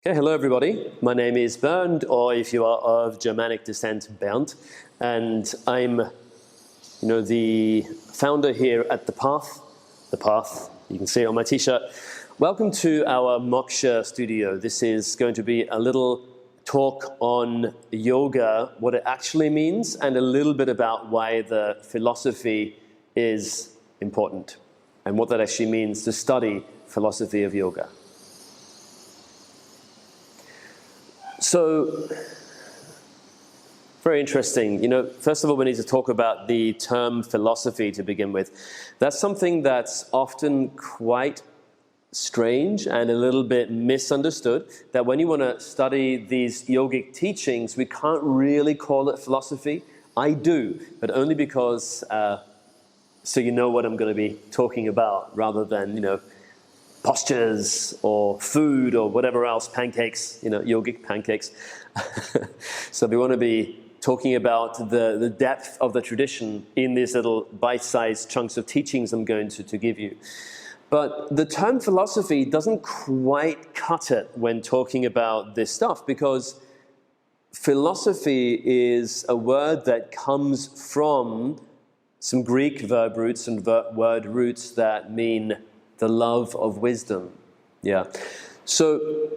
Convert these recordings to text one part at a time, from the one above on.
Okay, hello everybody. My name is Bernd, or if you are of Germanic descent, Bernd, and I'm, the founder here at The Path. The Path, you can see it on my t-shirt. Welcome to our Moksha studio. This is going to be a little talk on yoga, what it actually means, and a little bit about why the philosophy is important, and what that actually means to study philosophy of yoga. So, very interesting. First of all, we need to talk about the term philosophy to begin with. That's something that's often quite strange and a little bit misunderstood, that when you want to study these yogic teachings, we can't really call it philosophy. I do, but only because, so you know what I'm going to be talking about, rather than, postures or food or whatever else, pancakes, yogic pancakes. So we want to be talking about the depth of the tradition in these little bite-sized chunks of teachings I'm going to give you. But the term philosophy doesn't quite cut it when talking about this stuff, because philosophy is a word that comes from some Greek verb roots and word roots that mean the love of wisdom. Yeah. So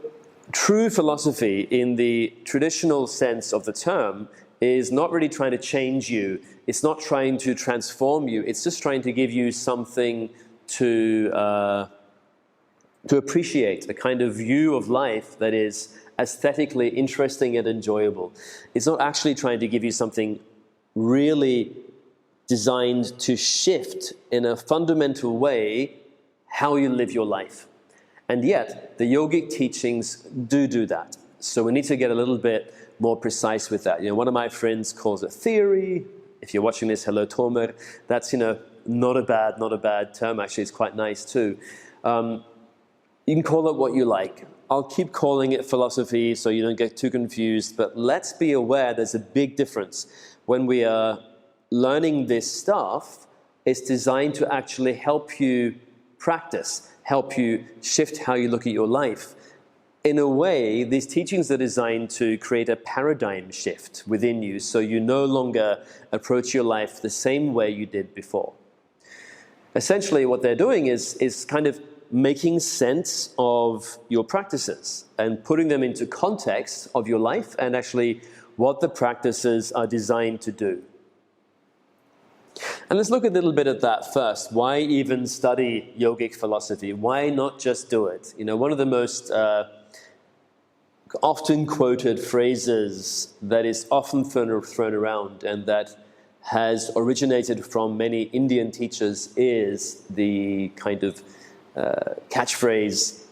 true philosophy in the traditional sense of the term is not really trying to change you. It's not trying to transform you. It's just trying to give you something to appreciate, a kind of view of life that is aesthetically interesting and enjoyable. It's not actually trying to give you something really designed to shift in a fundamental way how you live your life. And yet, the yogic teachings do that. So we need to get a little bit more precise with that. One of my friends calls it theory. If you're watching this, hello Tomer. That's, not a bad term. Actually, it's quite nice too. You can call it what you like. I'll keep calling it philosophy so you don't get too confused, but let's be aware there's a big difference. When we are learning this stuff, it's designed to actually help you practice, help you shift how you look at your life. In a way, these teachings are designed to create a paradigm shift within you, so you no longer approach your life the same way you did before. Essentially, what they're doing is kind of making sense of your practices and putting them into context of your life and actually what the practices are designed to do. And let's look a little bit at that first. Why even study yogic philosophy? Why not just do it? One of the most often quoted phrases that is often thrown around and that has originated from many Indian teachers is the kind of catchphrase,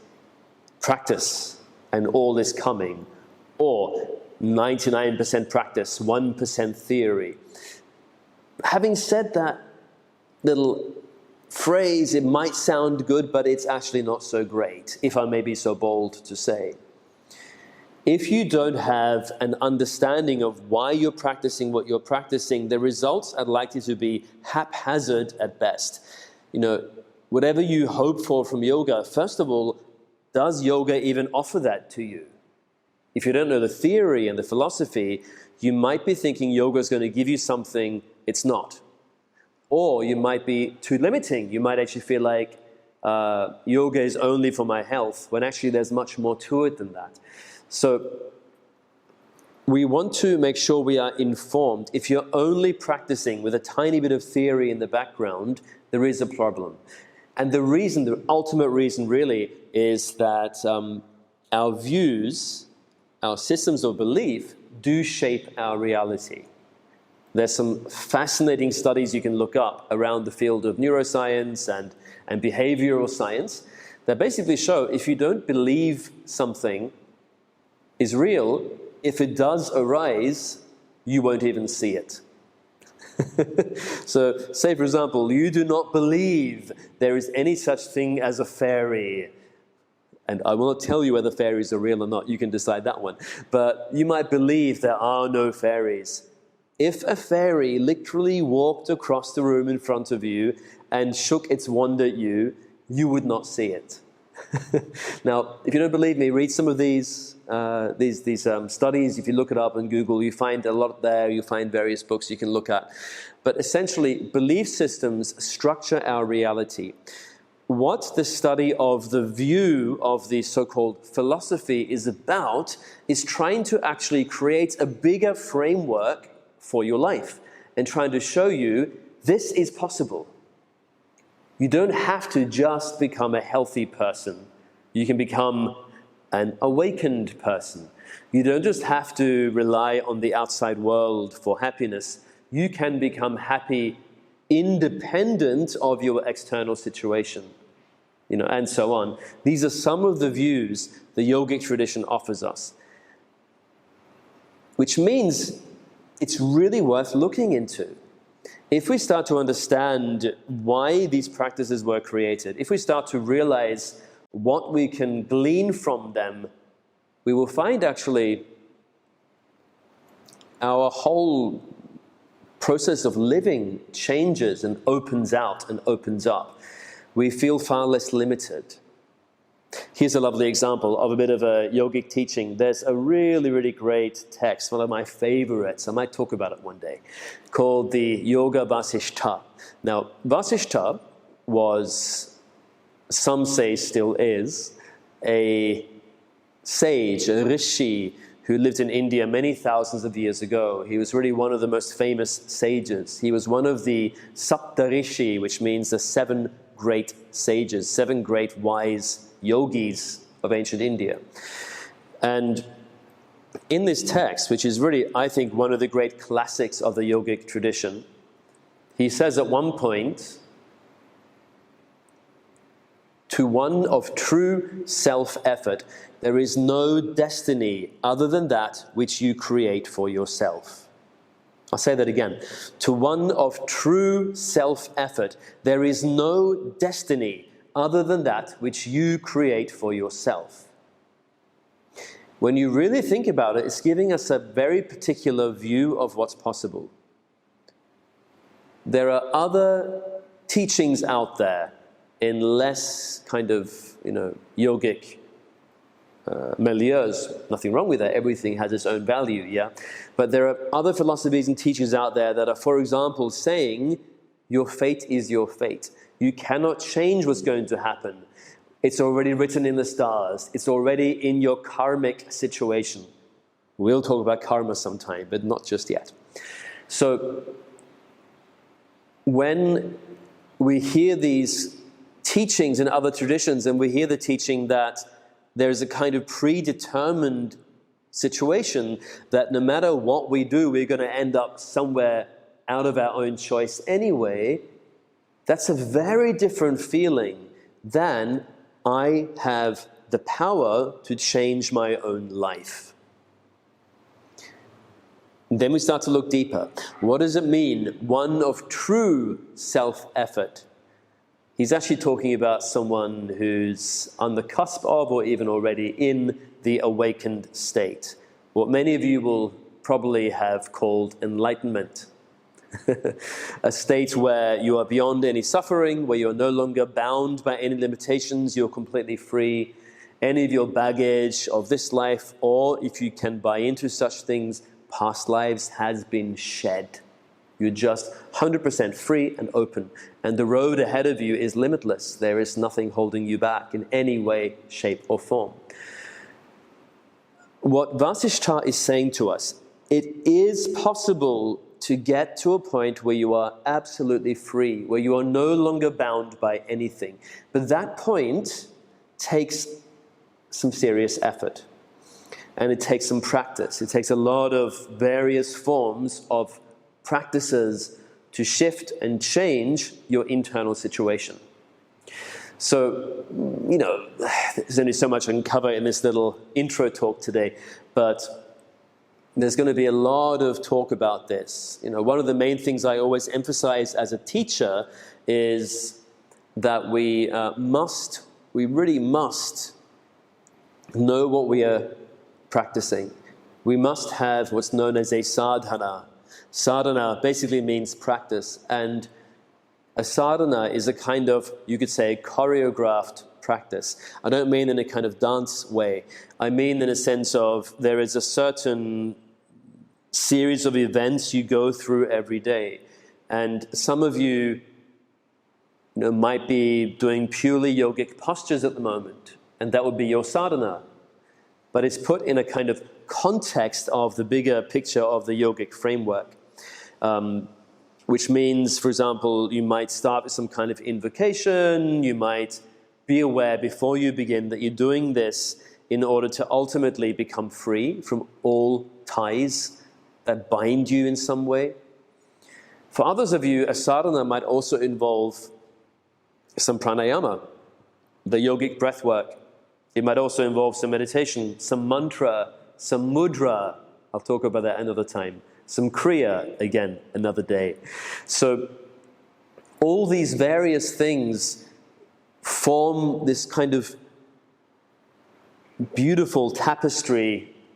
practice and all is coming, or 99% practice, 1% theory. Having said that little phrase, it might sound good, but it's actually not so great, if I may be so bold to say. If you don't have an understanding of why you're practicing what you're practicing, the results are likely to be haphazard at best. Whatever you hope for from yoga, first of all, does yoga even offer that to you? If you don't know the theory and the philosophy, you might be thinking yoga is going to give you something it's not. Or you might be too limiting. You might actually feel like yoga is only for my health, when actually there's much more to it than that. So we want to make sure we are informed. If you're only practicing with a tiny bit of theory in the background, there is a problem. And the ultimate reason really, is that our views, our systems of belief, do shape our reality. There's some fascinating studies you can look up around the field of neuroscience and behavioral science that basically show if you don't believe something is real, if it does arise, you won't even see it. So, say for example, you do not believe there is any such thing as a fairy. And I will not tell you whether fairies are real or not. You can decide that one. But you might believe there are no fairies. If a fairy literally walked across the room in front of you and shook its wand at you, you would not see it. Now, if you don't believe me, read some of these studies. If you look it up on Google, you find a lot there. You find various books you can look at. But essentially, belief systems structure our reality. What the study of the view of the so-called philosophy is about is trying to actually create a bigger framework for your life and trying to show you this is possible. You don't have to just become a healthy person. You can become an awakened person. You don't just have to rely on the outside world for happiness. You can become happy independent of your external situation, and so on. These are some of the views the yogic tradition offers us, which means it's really worth looking into. If we start to understand why these practices were created, if we start to realize what we can glean from them, we will find actually our whole process of living changes and opens out and opens up. We feel far less limited. Here's a lovely example of a bit of a yogic teaching. There's a really, really great text, one of my favorites, I might talk about it one day, called the Yoga Vasishtha. Now, Vasishtha was, some say still is, a sage, a rishi, who lived in India many thousands of years ago. He was really one of the most famous sages. He was one of the Saptarishi, which means the 7 great sages, 7 great wise yogis of ancient India. And in this text, which is really, I think, one of the great classics of the yogic tradition, he says at one point, to one of true self-effort, there is no destiny other than that which you create for yourself. I'll say that again. To one of true self-effort, there is no destiny other than that which you create for yourself. When you really think about it, it's giving us a very particular view of what's possible. There are other teachings out there in less kind of, yogic milieus. Nothing wrong with that. Everything has its own value, yeah? But there are other philosophies and teachings out there that are, for example, saying your fate is your fate. You cannot change what's going to happen. It's already written in the stars. It's already in your karmic situation. We'll talk about karma sometime, but not just yet. So when we hear these teachings in other traditions, and we hear the teaching that there's a kind of predetermined situation that no matter what we do, we're going to end up somewhere out of our own choice anyway, that's a very different feeling than I have the power to change my own life. Then we start to look deeper. What does it mean, one of true self-effort? He's actually talking about someone who's on the cusp of, or even already in, the awakened state. What many of you will probably have called enlightenment. A state where you are beyond any suffering, where you're no longer bound by any limitations, you're completely free. Any of your baggage of this life, or if you can buy into such things, past lives, has been shed. You're just 100% free and open. And the road ahead of you is limitless. There is nothing holding you back in any way, shape, or form. What Vasishtha is saying to us, it is possible to get to a point where you are absolutely free, where you are no longer bound by anything. But that point takes some serious effort. And it takes some practice. It takes a lot of various forms of practices to shift and change your internal situation. So, there's only so much I can cover in this little intro talk today, but there's going to be a lot of talk about this. One of the main things I always emphasize as a teacher is that we really must know what we are practicing. We must have what's known as a sadhana. Sadhana basically means practice, and a sadhana is a kind of, you could say, choreographed practice. I don't mean in a kind of dance way. I mean in a sense of there is a certain series of events you go through every day. And some of you, might be doing purely yogic postures at the moment, and that would be your sadhana. But it's put in a kind of context of the bigger picture of the yogic framework, which means, for example, you might start with some kind of invocation. You might be aware before you begin that you're doing this in order to ultimately become free from all ties that bind you in some way. For others of you, a sadhana might also involve some pranayama, the yogic breath work. It might also involve some meditation, some mantra, some mudra. I'll talk about that another time. Some kriya, again, another day. So all these various things form this kind of beautiful tapestry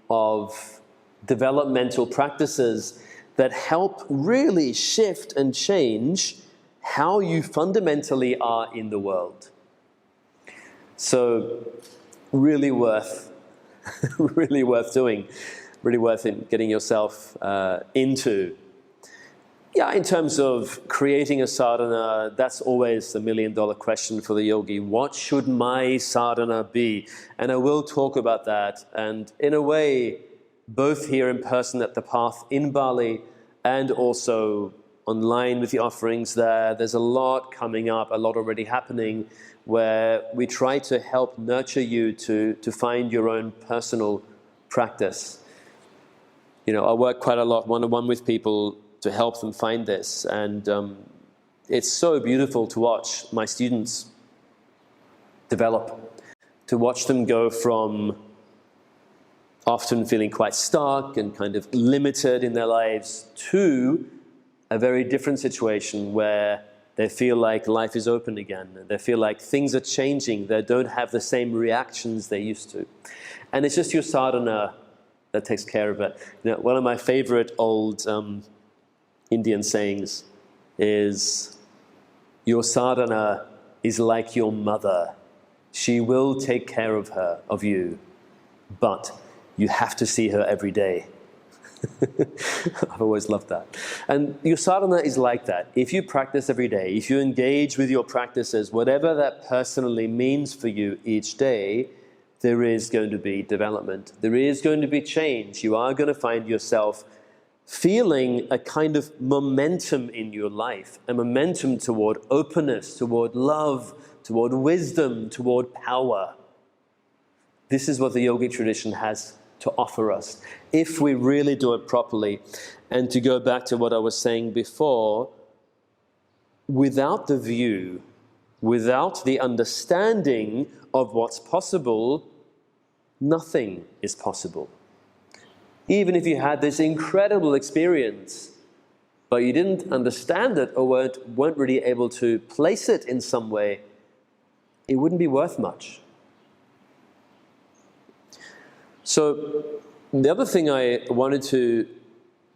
of developmental practices that help really shift and change how you fundamentally are in the world. So really worth doing, really worth getting yourself into. Yeah, in terms of creating a sadhana, that's always the million-dollar question for the yogi. What should my sadhana be? And I will talk about that. And in a way, both here in person at the Path in Bali and also online with the offerings there, there's a lot coming up, a lot already happening, where we try to help nurture you to find your own personal practice. I work quite a lot one-on-one with people to help them find this, and it's so beautiful to watch my students develop, to watch them go from often feeling quite stuck and kind of limited in their lives to a very different situation where they feel like life is open again. They feel like things are changing. They don't have the same reactions they used to. And it's just your sadhana that takes care of it. One of my favorite old Indian sayings is, your sadhana is like your mother. She will take care of you, but you have to see her every day. I've always loved that. And your sadhana is like that. If you practice every day, if you engage with your practices, whatever that personally means for you each day, there is going to be development. There is going to be change. You are going to find yourself feeling a kind of momentum in your life, a momentum toward openness, toward love, toward wisdom, toward power. This is what the yogic tradition has to offer us, if we really do it properly. And to go back to what I was saying before, without the view, without the understanding of what's possible, nothing is possible. Even if you had this incredible experience, but you didn't understand it or weren't really able to place it in some way, it wouldn't be worth much. So the other thing I wanted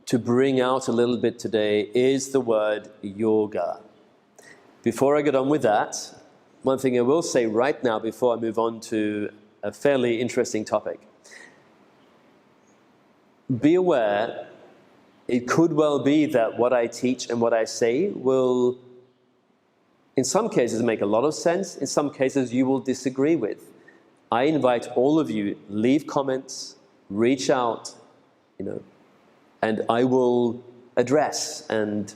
to bring out a little bit today is the word yoga. Before I get on with that, one thing I will say right now before I move on to a fairly interesting topic. Be aware, it could well be that what I teach and what I say will, in some cases, make a lot of sense. In some cases, you will disagree with. I invite all of you, leave comments, reach out, and I will address and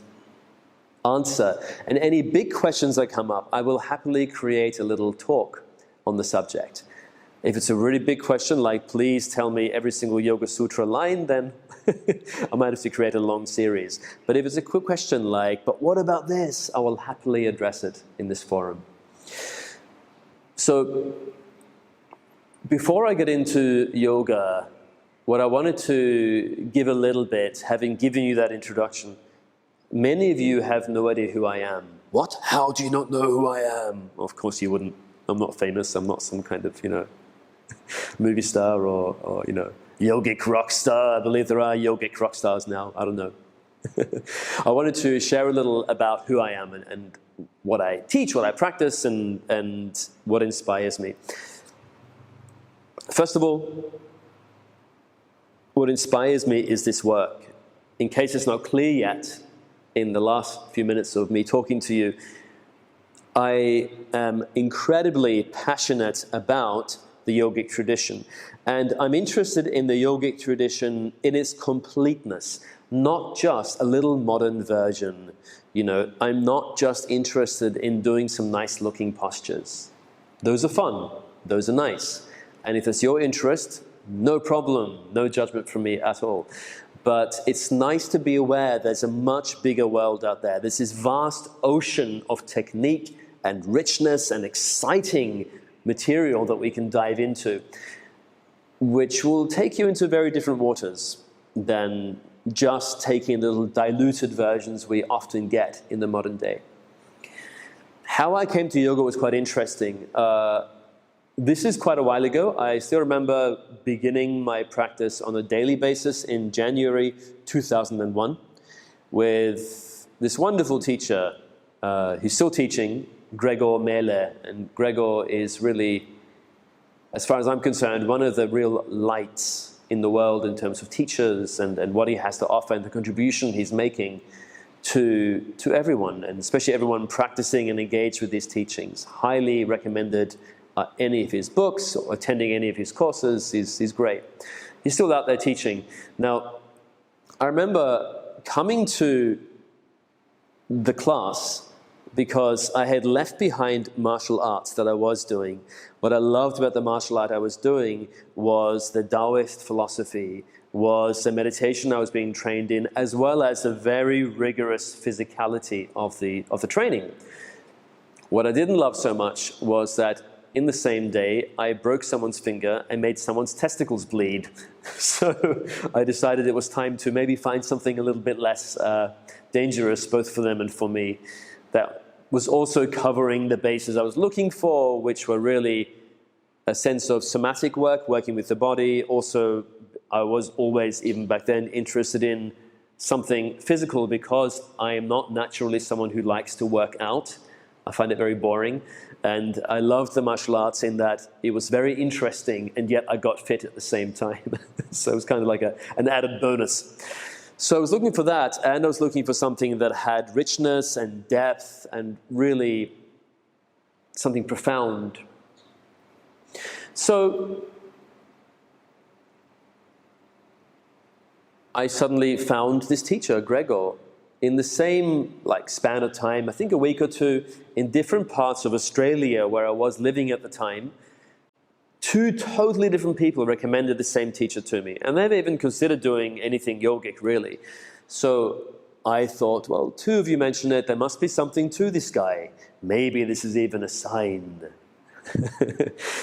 answer. And any big questions that come up, I will happily create a little talk on the subject. If it's a really big question, like please tell me every single Yoga Sutra line, then I might have to create a long series. But if it's a quick question like, but what about this? I will happily address it in this forum. So before I get into yoga, what I wanted to give a little bit, having given you that introduction, many of you have no idea who I am. What? How do you not know who I am? Well, of course you wouldn't. I'm not famous. I'm not some kind of, movie star or yogic rock star. I believe there are yogic rock stars now. I don't know. I wanted to share a little about who I am and what I teach, what I practice, and what inspires me. First of all, what inspires me is this work. In case it's not clear yet, in the last few minutes of me talking to you, I am incredibly passionate about the yogic tradition. And I'm interested in the yogic tradition in its completeness, not just a little modern version. You know, I'm not just interested in doing some nice looking postures. Those are fun, those are nice. And if it's your interest, no problem, no judgment from me at all. But it's nice to be aware there's a much bigger world out there. There's this vast ocean of technique and richness and exciting material that we can dive into, which will take you into very different waters than just taking little diluted versions we often get in the modern day. How I came to yoga was quite interesting. This is quite a while ago. I still remember beginning my practice on a daily basis in January 2001 with this wonderful teacher who's still teaching, Gregor Mele. And Gregor is really, as far as I'm concerned, one of the real lights in the world in terms of teachers and what he has to offer and the contribution he's making to everyone, and especially everyone practicing and engaged with these teachings. Highly recommended any of his books or attending any of his courses. He's great. He's still out there teaching. Now, I remember coming to the class because I had left behind martial arts that I was doing. What I loved about the martial art I was doing was the Taoist philosophy, was the meditation I was being trained in, as well as the very rigorous physicality of the training. What I didn't love so much was that in the same day, I broke someone's finger and made someone's testicles bleed. So I decided it was time to maybe find something a little bit less dangerous, both for them and for me, that was also covering the bases I was looking for, which were really a sense of somatic work, working with the body. Also, I was always, even back then, interested in something physical because I am not naturally someone who likes to work out. I find it very boring. And I loved the martial arts in that it was very interesting, and yet I got fit at the same time. So it was kind of like an added bonus. So I was looking for that, and I was looking for something that had richness and depth and really something profound. So I suddenly found this teacher, Gregor, in the same span of time, I think a week or two, in different parts of Australia where I was living at the time. Two totally different people recommended the same teacher to me, and they've even considered doing anything yogic, really. So I thought, well, two of you mentioned it, there must be something to this guy. Maybe this is even a sign.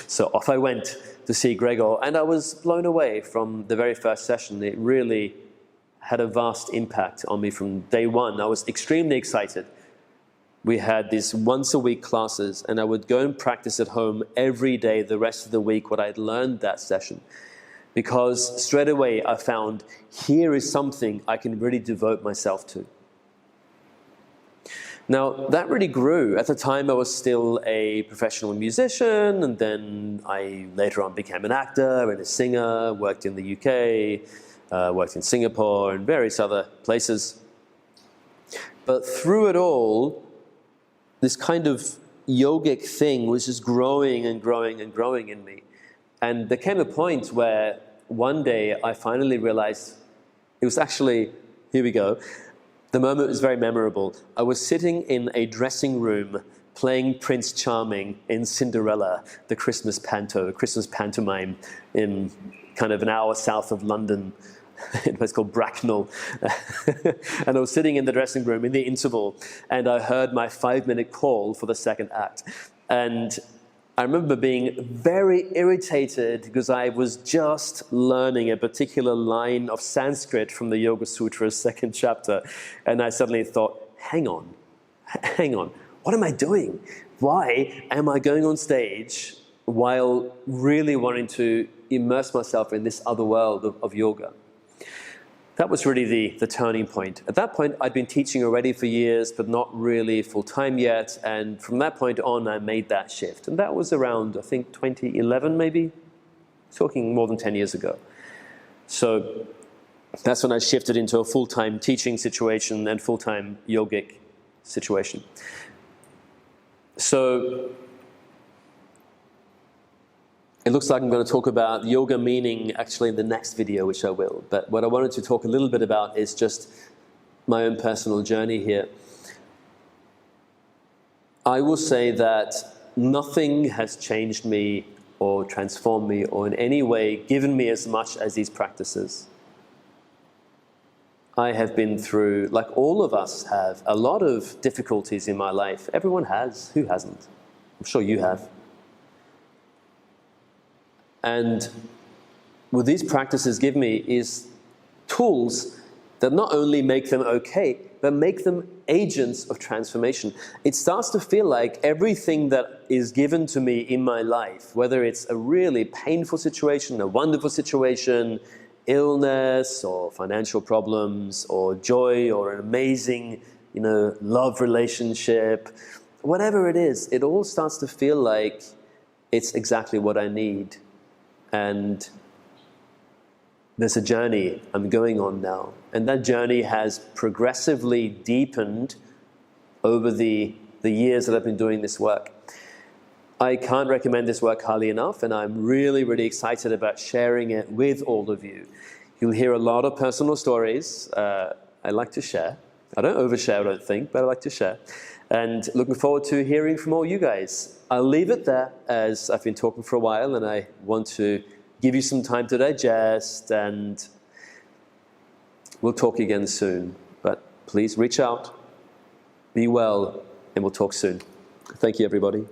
So off I went to see Gregor, and I was blown away from the very first session. It really had a vast impact on me from day one. I was extremely excited. We had these once-a-week classes, and I would go and practice at home every day the rest of the week what I'd learned that session. Because straight away I found, here is something I can really devote myself to. Now, that really grew. At the time, I was still a professional musician, and then I later on became an actor and a singer, worked in the UK, worked in Singapore and various other places. But through it all, this kind of yogic thing was just growing and growing and growing in me. And there came a point where one day I finally realized it was actually, here we go, the moment was very memorable. I was sitting in a dressing room playing Prince Charming in Cinderella, the Christmas pantomime in kind of an hour south of London, in a place called Bracknell. And I was sitting in the dressing room in the interval, and I heard my 5-minute call for the second act. And I remember being very irritated because I was just learning a particular line of Sanskrit from the Yoga Sutra's second chapter. And I suddenly thought, hang on, what am I doing? Why am I going on stage while really wanting to immerse myself in this other world of yoga? that was really the turning point. At that point, I'd been teaching already for years, but not really full-time yet. And from that point on, I made that shift. And that was around, I think, 2011 maybe? Talking more than 10 years ago. So that's when I shifted into a full-time teaching situation and full-time yogic situation. So it looks like I'm going to talk about yoga meaning actually in the next video, which I will. But what I wanted to talk a little bit about is just my own personal journey here. I will say that nothing has changed me or transformed me or in any way given me as much as these practices. I have been through, like all of us have, a lot of difficulties in my life. Everyone has. Who hasn't? I'm sure you have. And what these practices give me is tools that not only make them okay, but make them agents of transformation. It starts to feel like everything that is given to me in my life, whether it's a really painful situation, a wonderful situation, illness or financial problems or joy or an amazing, love relationship, whatever it is, it all starts to feel like it's exactly what I need. And there's a journey I'm going on now. And that journey has progressively deepened over the years that I've been doing this work. I can't recommend this work highly enough, and I'm really, really excited about sharing it with all of you. You'll hear a lot of personal stories. I like to share. I don't overshare, I don't think, but I like to share. And looking forward to hearing from all you guys. I'll leave it there, as I've been talking for a while, and I want to give you some time to digest, and we'll talk again soon. But please reach out, be well, and we'll talk soon. Thank you, everybody.